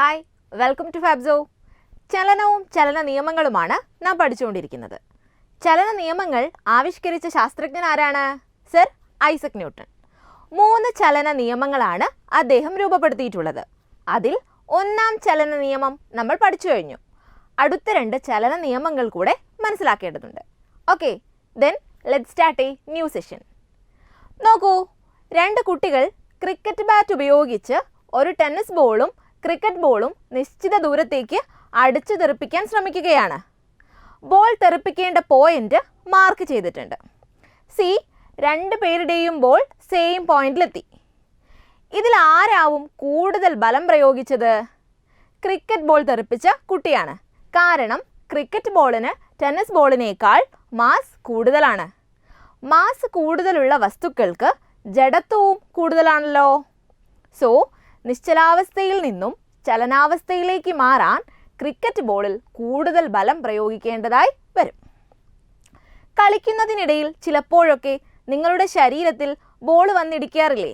Hi, welcome to ഫാബ്സോ. ചലനവും ചലന നിയമങ്ങളുമാണ് നാം പഠിച്ചുകൊണ്ടിരിക്കുന്നത്. ചലന നിയമങ്ങൾ ആവിഷ്കരിച്ച ശാസ്ത്രജ്ഞൻ ആരാണ്? Sir Isaac Newton. 3 ചലന നിയമങ്ങളാണ് അദ്ദേഹം രൂപപ്പെടുത്തിയിട്ടുള്ളത്. അതിൽ ഒന്നാം ചലന നിയമം നമ്മൾ പഠിച്ചു കഴിഞ്ഞു. അടുത്ത 2 ചലന നിയമങ്ങൾ കൂടെ മനസ്സിലാക്കേണ്ടതുണ്ട്. Okay, then let's start A new session. നോക്കൂ, 2 കുട്ടികൾ ക്രിക്കറ്റ് ബാറ്റ് ഉപയോഗിച്ച് ഒരു ടെന്നീസ് ബോളും ക്രിക്കറ്റ് ബോളും നിശ്ചിത ദൂരത്തേക്ക് അടിച്ചു തെറിപ്പിക്കാൻ ശ്രമിക്കുകയാണ്. ബോൾ തെറിപ്പിക്കേണ്ട പോയിന്റ് മാർക്ക് ചെയ്തിട്ടുണ്ട്. സി, 2 പേരുടെയും ബോൾ സെയിം പോയിന്റിലെത്തി. ഇതിൽ ആരാവും കൂടുതൽ ബലം പ്രയോഗിച്ചത്? ക്രിക്കറ്റ് ബോൾ തെറിപ്പിച്ച കുട്ടിയാണ്. കാരണം ക്രിക്കറ്റ് ബോളിന് ടെന്നീസ് ബോളിനേക്കാൾ മാസ് കൂടുതലാണ്. മാസ് കൂടുതലുള്ള വസ്തുക്കൾക്ക് ജഡത്വവും കൂടുതലാണല്ലോ. സോ നിശ്ചലാവസ്ഥയിൽ നിന്നും ചലനാവസ്ഥയിലേക്ക് മാറാൻ ക്രിക്കറ്റ് ബോളിൽ കൂടുതൽ ബലം പ്രയോഗിക്കേണ്ടതായി വരും. കളിക്കുന്നതിനിടയിൽ ചിലപ്പോഴൊക്കെ നിങ്ങളുടെ ശരീരത്തിൽ ബോൾ വന്നിടിക്കാറില്ലേ?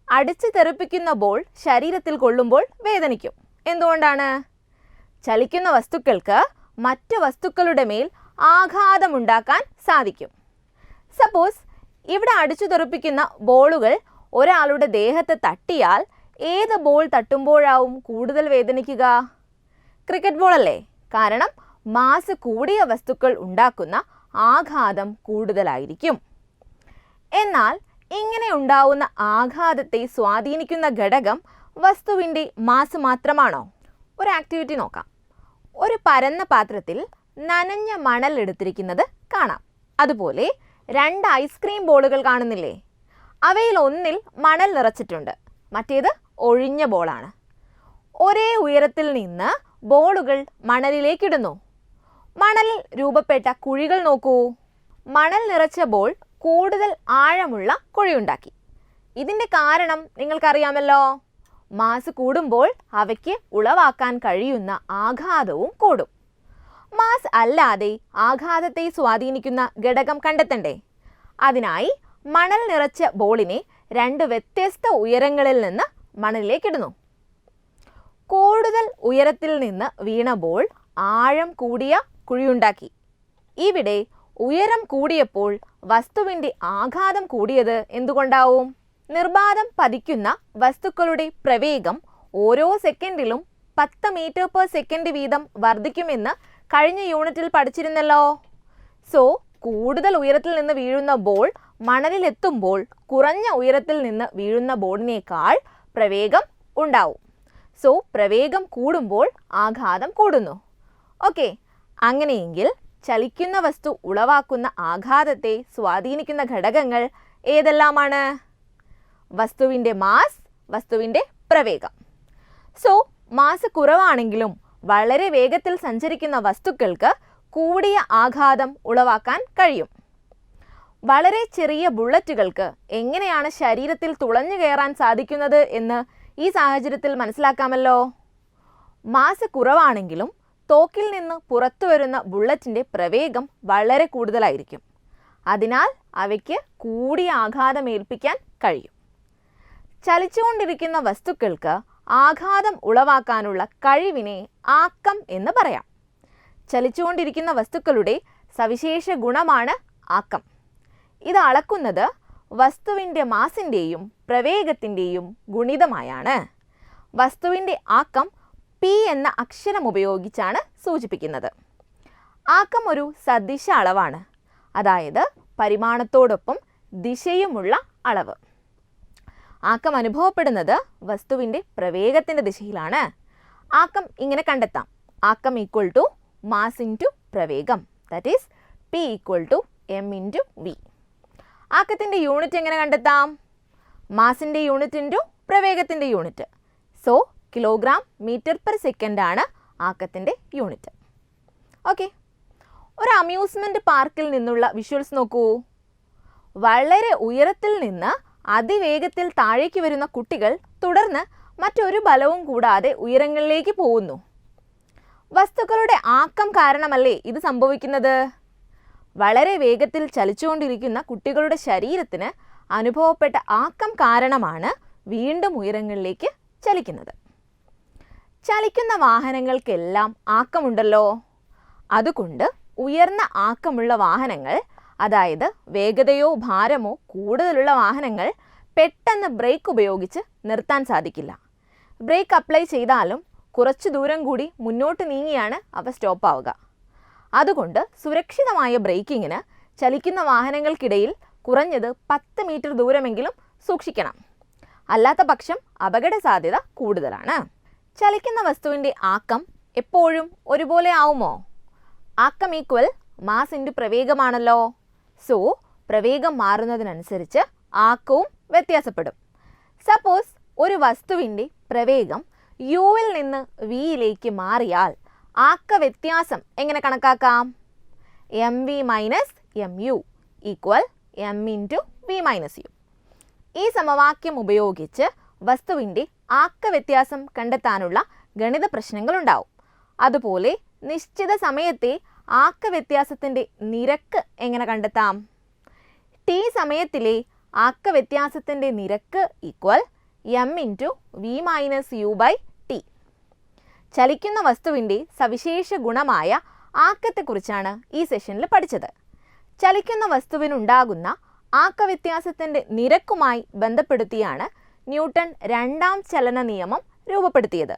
അടിച്ചു തെറിപ്പിക്കുന്ന ബോൾ ശരീരത്തിൽ കൊള്ളുമ്പോൾ വേദനിക്കും. എന്തുകൊണ്ടാണ്? ചലിക്കുന്ന വസ്തുക്കൾക്ക് മറ്റ് വസ്തുക്കളുടെ മേൽ ആഘാതമുണ്ടാക്കാൻ സാധിക്കും. സപ്പോസ് ഇവിടെ അടിച്ചു തെറിപ്പിക്കുന്ന ബോളുകൾ ഒരാളുടെ ദേഹത്ത് തട്ടിയാൽ ഏത് ബോൾ തട്ടുമ്പോഴാവും കൂടുതൽ വേദനിക്കുക? ക്രിക്കറ്റ് ബോൾ അല്ലേ? കാരണം മാസ് കൂടിയ വസ്തുക്കൾ ഉണ്ടാക്കുന്ന ആഘാതം കൂടുതലായിരിക്കും. എന്നാൽ ഇങ്ങനെ ഉണ്ടാവുന്ന ആഘാതത്തെ സ്വാധീനിക്കുന്ന ഘടകം വസ്തുവിൻ്റെ മാസ് മാത്രമാണോ? ഒരു ആക്ടിവിറ്റി നോക്കാം. ഒരു പരന്ന പാത്രത്തിൽ നനഞ്ഞ മണൽ എടുത്തിരിക്കുന്നത് കാണാം. അതുപോലെ 2 ഐസ്ക്രീം ബോളുകൾ കാണുന്നില്ലേ? അവയിൽ ഒന്നിൽ മണൽ നിറച്ചിട്ടുണ്ട്, മറ്റേത് ഒഴിഞ്ഞ ബോളാണ്. ഒരേ ഉയരത്തിൽ നിന്ന് ബോളുകൾ മണലിലേക്കിടുന്നു. മണലിൽ രൂപപ്പെട്ട കുഴികൾ നോക്കൂ. മണൽ നിറച്ച ബോൾ കൂടുതൽ ആഴമുള്ള കുഴിയുണ്ടാക്കി. ഇതിൻ്റെ കാരണം നിങ്ങൾക്കറിയാമല്ലോ. മാസ് കൂടുമ്പോൾ അവയ്ക്ക് ഉളവാക്കാൻ കഴിയുന്ന ആഘാതവും കൂടും. മാസ് അല്ലാതെ ആഘാതത്തെ സ്വാധീനിക്കുന്ന ഘടകം കണ്ടെത്തണ്ടേ? അതിനായി മണൽ നിറച്ച ബോളിനെ 2 വ്യത്യസ്ത ഉയരങ്ങളിൽ നിന്ന് മണലിലേക്കിടുന്നു. കൂടുതൽ ഉയരത്തിൽ നിന്ന് വീണ ബോൾ ആഴം കൂടിയ കുഴിയുണ്ടാക്കി. ഇവിടെ ഉയരം കൂടിയപ്പോൾ വസ്തുവിൻ്റെ ആഘാതം കൂടിയത് എന്തുകൊണ്ടാവും? നിർബാധം പതിക്കുന്ന വസ്തുക്കളുടെ പ്രവേഗം ഓരോ സെക്കൻഡിലും 10 മീറ്റർ/സെക്കൻഡ് വീതം വർദ്ധിക്കുമെന്ന് കഴിഞ്ഞ യൂണിറ്റിൽ പഠിച്ചിരുന്നല്ലോ. സോ കൂടുതൽ ഉയരത്തിൽ നിന്ന് വീഴുന്ന ബോൾ മണലിലെത്തുമ്പോൾ കുറഞ്ഞ ഉയരത്തിൽ നിന്ന് വീഴുന്ന ബോളിനേക്കാൾ പ്രവേഗം ഉണ്ടാവും. സോ പ്രവേഗം കൂടുമ്പോൾ ആഘാതം കൂടുന്നു. ഓക്കെ, അങ്ങനെയെങ്കിൽ ചലിക്കുന്ന വസ്തു ഉളവാക്കുന്ന ആഘാതത്തെ സ്വാധീനിക്കുന്ന ഘടകങ്ങൾ ഏതെല്ലാമാണ്? വസ്തുവിൻ്റെ മാസ്, വസ്തുവിൻ്റെ പ്രവേഗം. സോ മാസ് കുറവാണെങ്കിലും വളരെ വേഗത്തിൽ സഞ്ചരിക്കുന്ന വസ്തുക്കൾക്ക് കൂടിയ ആഘാതം ഉളവാക്കാൻ കഴിയും. വളരെ ചെറിയ ബുള്ളറ്റുകൾക്ക് എങ്ങനെയാണ് ശരീരത്തിൽ തുളഞ്ഞു കയറാൻ സാധിക്കുന്നത് എന്ന് ഈ സാഹചര്യത്തിൽ മനസ്സിലാക്കാമല്ലോ. മാസ് കുറവാണെങ്കിലും തോക്കിൽ നിന്ന് പുറത്തു വരുന്ന ബുള്ളറ്റിൻ്റെ പ്രവേഗം വളരെ കൂടുതലായിരിക്കും. അതിനാൽ അവയ്ക്ക് കൂടിയ ആഘാതം ഏൽപ്പിക്കാൻ കഴിയും. ചലിച്ചുകൊണ്ടിരിക്കുന്ന വസ്തുക്കൾക്ക് ആഘാതം ഉളവാക്കാനുള്ള കഴിവിനെ ആക്കം എന്ന് പറയാം. ചലിച്ചുകൊണ്ടിരിക്കുന്ന വസ്തുക്കളുടെ സവിശേഷ ഗുണമാണ് ആക്കം. ഇത് അളക്കുന്നത് വസ്തുവിൻ്റെ മാസിൻ്റെയും പ്രവേഗത്തിൻ്റെയും ഗുണിതമായാണ്. വസ്തുവിൻ്റെ ആക്കം പി എന്ന അക്ഷരം ഉപയോഗിച്ചാണ് സൂചിപ്പിക്കുന്നത്. ആക്കം ഒരു സദിശ അളവാണ്, അതായത് പരിമാണത്തോടൊപ്പം ദിശയുമുള്ള അളവ്. ആക്കം അനുഭവപ്പെടുന്നത് വസ്തുവിൻ്റെ പ്രവേഗത്തിൻ്റെ ദിശയിലാണ്. ആക്കം ഇങ്ങനെ കണ്ടെത്താം. ആക്കം ഈക്വൽ ടു മാസ് ഇൻറ്റു പ്രവേഗം, that is p equal to m into v. ആക്കത്തിൻ്റെ യൂണിറ്റ് എങ്ങനെ കണ്ടെത്താം? മാസിൻ്റെ യൂണിറ്റ് ഇൻറ്റു പ്രവേഗത്തിൻ്റെ യൂണിറ്റ്. സോ കിലോഗ്രാം മീറ്റർ/സെക്കൻഡ് ആണ് ആക്കത്തിൻ്റെ യൂണിറ്റ്. ഓക്കെ, ഒരു അമ്യൂസ്മെൻറ്റ് പാർക്കിൽ നിന്നുള്ള വിഷ്വൽസ് നോക്കൂ. വളരെ ഉയരത്തിൽ നിന്ന് അതിവേഗത്തിൽ താഴേക്ക് വരുന്ന കുട്ടികൾ തുടർന്ന് മറ്റൊരു ബലവും കൂടാതെ ഉയരങ്ങളിലേക്ക് പോകുന്നു. വസ്തുക്കളുടെ ആക്കം കാരണമല്ലേ ഇത് സംഭവിക്കുന്നത്? വളരെ വേഗത്തിൽ ചലിച്ചുകൊണ്ടിരിക്കുന്ന കുട്ടികളുടെ ശരീരത്തിന് അനുഭവപ്പെട്ട ആക്കം കാരണമാണ് വീണ്ടും ഉയരങ്ങളിലേക്ക് ചലിക്കുന്നത്. ചലിക്കുന്ന വാഹനങ്ങൾക്കെല്ലാം ആക്കമുണ്ടല്ലോ. അതുകൊണ്ട് ഉയർന്ന ആക്കമുള്ള വാഹനങ്ങൾ, അതായത് വേഗതയോ ഭാരമോ കൂടുതലുള്ള വാഹനങ്ങൾ പെട്ടെന്ന് ബ്രേക്ക് ഉപയോഗിച്ച് നിർത്താൻ സാധിക്കില്ല. ബ്രേക്ക് അപ്ലൈ ചെയ്താലും കുറച്ചു ദൂരം കൂടി മുന്നോട്ട് നീങ്ങിയാണ് അവ സ്റ്റോപ്പാവുക. അതുകൊണ്ട് സുരക്ഷിതമായ ബ്രേക്കിങ്ങിന് ചലിക്കുന്ന വാഹനങ്ങൾക്കിടയിൽ കുറഞ്ഞത് 10 മീറ്റർ ദൂരമെങ്കിലും സൂക്ഷിക്കണം. അല്ലാത്ത പക്ഷം അപകട സാധ്യത കൂടുതലാണ്. ചലിക്കുന്ന വസ്തുവിൻ്റെ ആക്കം എപ്പോഴും ഒരുപോലെ ആവുമോ? ആക്കം ഈക്വൽ മാസ് ഇൻറ്റു പ്രവേഗമാണല്ലോ. സോ പ്രവേഗം മാറുന്നതിനനുസരിച്ച് ആക്കവും വ്യത്യാസപ്പെടും. സപ്പോസ് ഒരു വസ്തുവിൻ്റെ പ്രവേഗം യുവിൽ നിന്ന് വിയിലേക്ക് മാറിയാൽ ആക്ക വ്യത്യാസം എങ്ങനെ കണക്കാക്കാം? M V minus M U equal M into V minus U. ഈ സമവാക്യം ഉപയോഗിച്ച് വസ്തുവിൻ്റെ ആക്ക വ്യത്യാസം കണ്ടെത്താനുള്ള ഗണിത പ്രശ്നങ്ങളുണ്ടാവും. അതുപോലെ നിശ്ചിത സമയത്തെ ആക്ക വ്യത്യാസത്തിൻ്റെ നിരക്ക് എങ്ങനെ കണ്ടെത്താം? ടി സമയത്തിലെ ആക്ക വ്യത്യാസത്തിൻ്റെ നിരക്ക് equal M into V minus U by T. ചലിക്കുന്ന വസ്തുവിൻ്റെ സവിശേഷ ഗുണമായ ആക്കത്തെക്കുറിച്ചാണ് ഈ സെഷനിൽ പഠിച്ചത്. ചലിക്കുന്ന വസ്തുവിനുണ്ടാകുന്ന ആക്ക വ്യത്യാസത്തിൻ്റെ നിരക്കുമായി ബന്ധപ്പെടുത്തിയാണ് ന്യൂട്ടൺ രണ്ടാം ചലന നിയമം രൂപപ്പെടുത്തിയത്.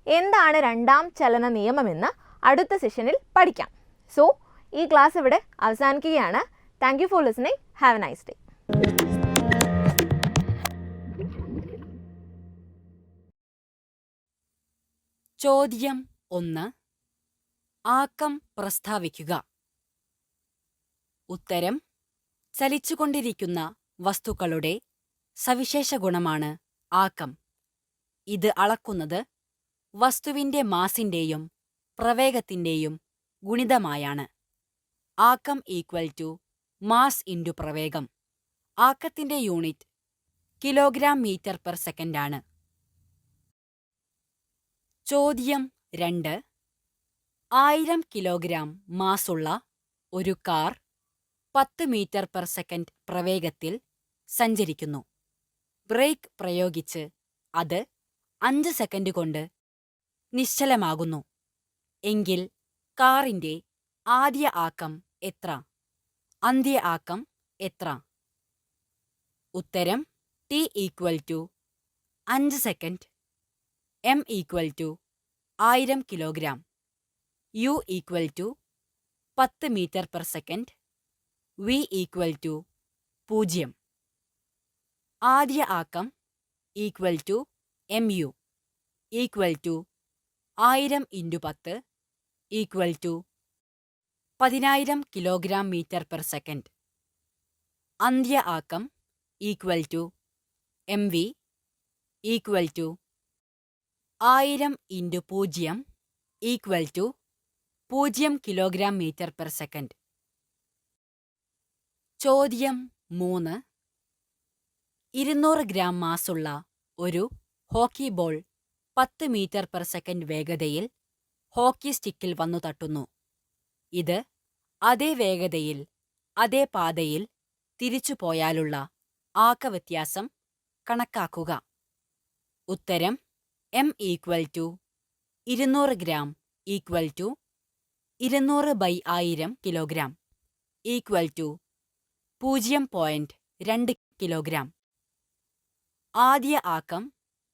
എന്താണ് രണ്ടാം ചലന നിയമമെന്ന് അടുത്ത സെഷനിൽ പഠിക്കാം. സോ ഈ ക്ലാസ് ഇവിടെ അവസാനിക്കുകയാണ്. Thank you for listening. Have A nice day. ചോദ്യം 1. ആക്കം പ്രസ്താവിക്കുക. ഉത്തരം: ചലിച്ചുകൊണ്ടിരിക്കുന്ന വസ്തുക്കളുടെ സവിശേഷ ഗുണമാണ് ആക്കം. ഇത് അളക്കുന്നത് വസ്തുവിന്റെ മാസിന്റെയും പ്രവേഗത്തിന്റെയും ഗുണിതമായാണ്. ആക്കം ഈക്വൽ ടു മാസ് ഇൻറ്റു പ്രവേഗം. ആക്കത്തിന്റെ unit kilogram metre per second ആണ്. ചോദ്യം 2. 1000 കിലോഗ്രാം മാസുള്ള ഒരു കാർ 10 മീറ്റർ പെർ സെക്കൻഡ് പ്രവേഗത്തിൽ സഞ്ചരിക്കുന്നു. ബ്രേക്ക് പ്രയോഗിച്ച് അത് 5 സെക്കൻഡ് കൊണ്ട് നിശ്ചലമാകുന്നു. എങ്കിൽ കാറിന്റെ ആദ്യ ആക്കം എത്ര? അന്ത്യ ആക്കം എത്ര? ഉത്തരം: T equal to 5 second, M equal to 1000 kilogram, U equal to 10 metre per second, V equal to 0. ആദ്യ ആക്കം equal to M U equal to 1000 into 10 equal to 10,000 kilogram metre per second. അന്ത്യ ആക്കം equal to M V equal to 1000 into 0 equal to 0 kilogram metre per second. ചോദ്യം 3. 200 ഗ്രാം മാസുള്ള ഒരു hockey ball 10 metre per second വേഗതയിൽ hockey സ്റ്റിക്കിൽ വന്നു തട്ടുന്നു. ഇത് അതേ വേഗതയിൽ അതേ പാതയിൽ തിരിച്ചു പോയാലുള്ള ആക്കവ്യത്യാസം കണക്കാക്കുക. ഉത്തരം: m equal to 200 gram equal to 200/1000 kilogram equal to 0.2 kilogram. ആദ്യ ആക്കം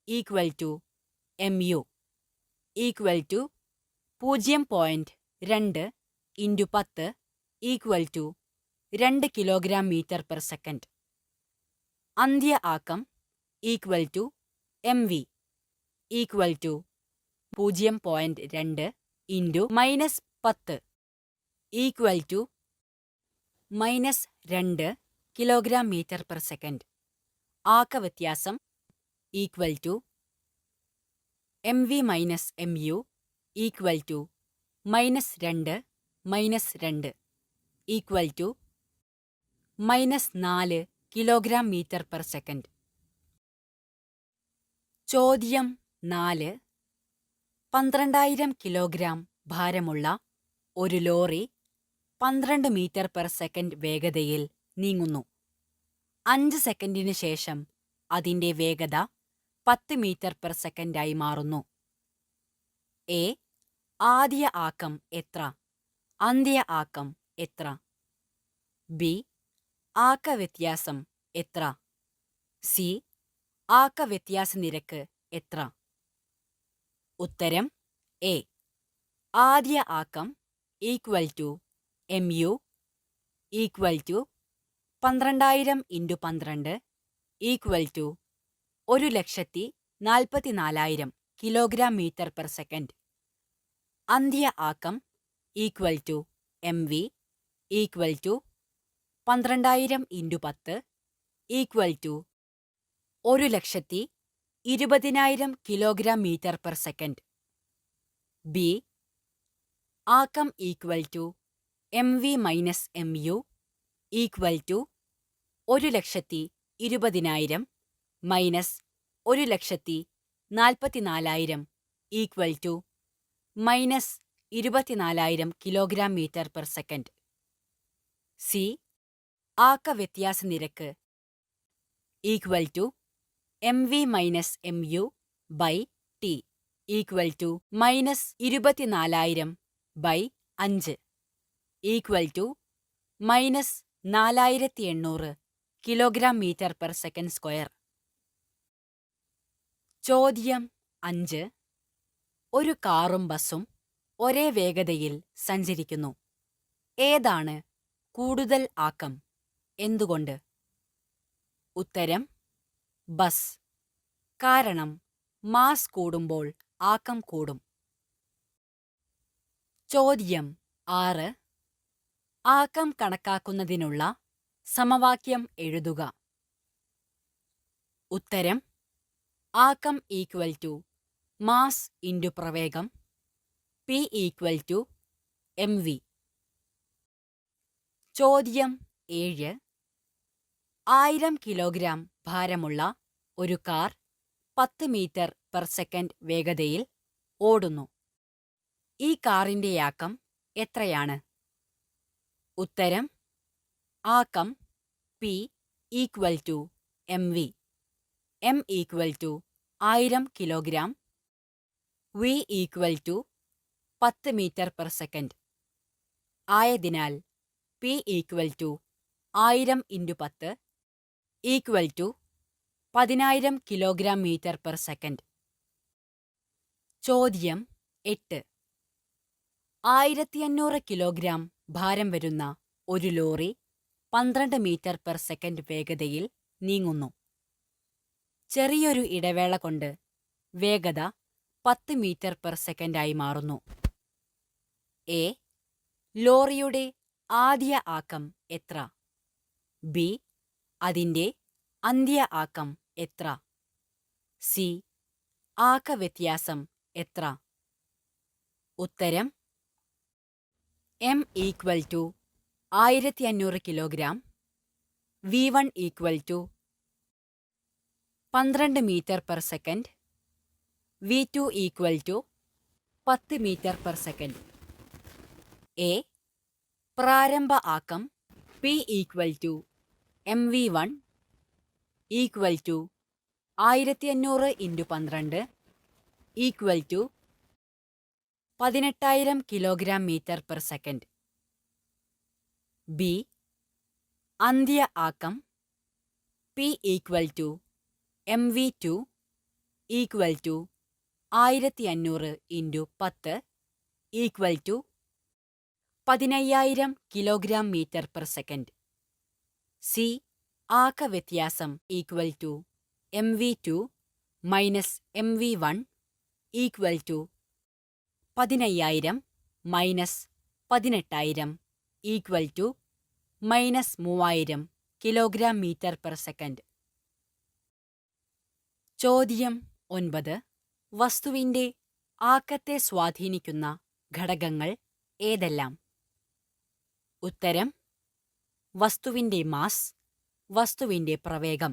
equal to M U equal to 0.2 into 10 equal to 2 kilogram metre per second. അന്ത്യ ആക്കം equal to M V equal to 0.2 into -10 equal to -2 kilogram metre per second. ആക്കവ്യത്യാസം equal to M V minus M U equal to -2 -2 equal to -4 kilogram metre per second. ചോദ്യം 4. 12,000 kilogram ഭാരമുള്ള ഒരു lorry 12 metre per second വേഗതയിൽ നീങ്ങുന്നു. 5 സെക്കൻഡിന് ശേഷം അതിന്റെ വേഗത 10 metre per സെക്കൻഡായി മാറുന്നു. എ. ആദ്യ ആക്കം എത്ര? അന്ത്യ ആക്കം എത്ര? ബി. ആക്കവ്യത്യാസം എത്ര? സി. ആക്കവ്യത്യാസ നിരക്ക് എത്ര? ഉത്തരം എ. ആദ്യ ആക്കം equal to mu equal to 12000 × 12 equal to 1,44,000 kilogram metre per second. അന്ത്യ ആക്കം equal to mv equal to 12000 × 10 equal to 1,20,000 kilogram metre per second. B. ആക്കം equal to mv minus mu equal to 1,20,000 minus 1,44,000 equal to -24,000 kilogram metre per second. C. ആക്കവ്യത്യാസ നിരക്ക് equal to mv minus mu by t equal to -24,000 by 5 equal to -4800 kilogram metre per second square. ചോദ്യം 5. ഒരു കാറും ബസും ഒരേ വേഗതയിൽ സഞ്ചരിക്കുന്നു. ഏതാണ് കൂടുതൽ ആക്കം? എന്തുകൊണ്ട്? ഉത്തരം ബസ്. കാരണം മാസ് കൂടുമ്പോൾ ആക്കം കൂടും. ചോദ്യം 6. ആക്കം കണക്കാക്കുന്നതിനുള്ള സമവാക്യം എഴുതുക. ഉത്തരം ആക്കം ഈക്വൽ ടു മാസ് ഇൻറ്റു പ്രവേഗം P ഈക്വൽ ടു mv. ചോദ്യം 7. 1000 കിലോഗ്രാം ഭാരമുള്ള ഒരു കാർ 10 മീറ്റർ പെർ സെക്കൻഡ് വേഗതയിൽ ഓടുന്നു. ഈ കാറിന്റെ ആക്കം എത്രയാണ്? ഉത്തരം ആക്കം P equal to mv. m equal to 1000 kilogram, v equal to 10 metre per second. ആയതിനാൽ P equal to 1000 × 10 equal to 10,000 kilogram metre per second. ചോദ്യം 8. 1500 കിലോഗ്രാം ഭാരം വരുന്ന ഒരു ലോറി 12 മീറ്റർ പെർ സെക്കൻഡ് വേഗതയിൽ നീങ്ങുന്നു. ചെറിയൊരു ഇടവേള കൊണ്ട് വേഗത 10 മീറ്റർ പെർ സെക്കൻഡായി മാറുന്നു. എ. ലോറിയുടെ ആദ്യ ആക്കം എത്ര? ബി. അതിന്റെ അന്ത്യ ആക്കം എത്ര? സി. ആക്കവ്യത്യാസം എത്ര? ഉത്തരം m equal to 1500 kilogram, v1 equal to 12 metre per second, v2 equal to 10 metre per second. A. പ്രാരംഭ ആക്കം P equal to mv1 equal to 1500 × 12 equal to 18,000 kilogram metre per second. B. അന്ത്യ ആക്കം P equal to mv2 equal to 1500 × 10 equal to 15,000 kilogram metre per second. C. ആക്കവ്യത്യാസം equal to mv2 minus mv1 equal to 15,000 minus 18,000 equal to -3000 kilogram metre per second. ചോദ്യം 9. വസ്തുവിന്റെ ആക്കത്തെ സ്വാധീനിക്കുന്ന ഘടകങ്ങൾ ഏതെല്ലാം? ഉത്തരം വസ്തുവിന്റെ മാസ്, വസ്തുവിന്റെ പ്രവേഗം.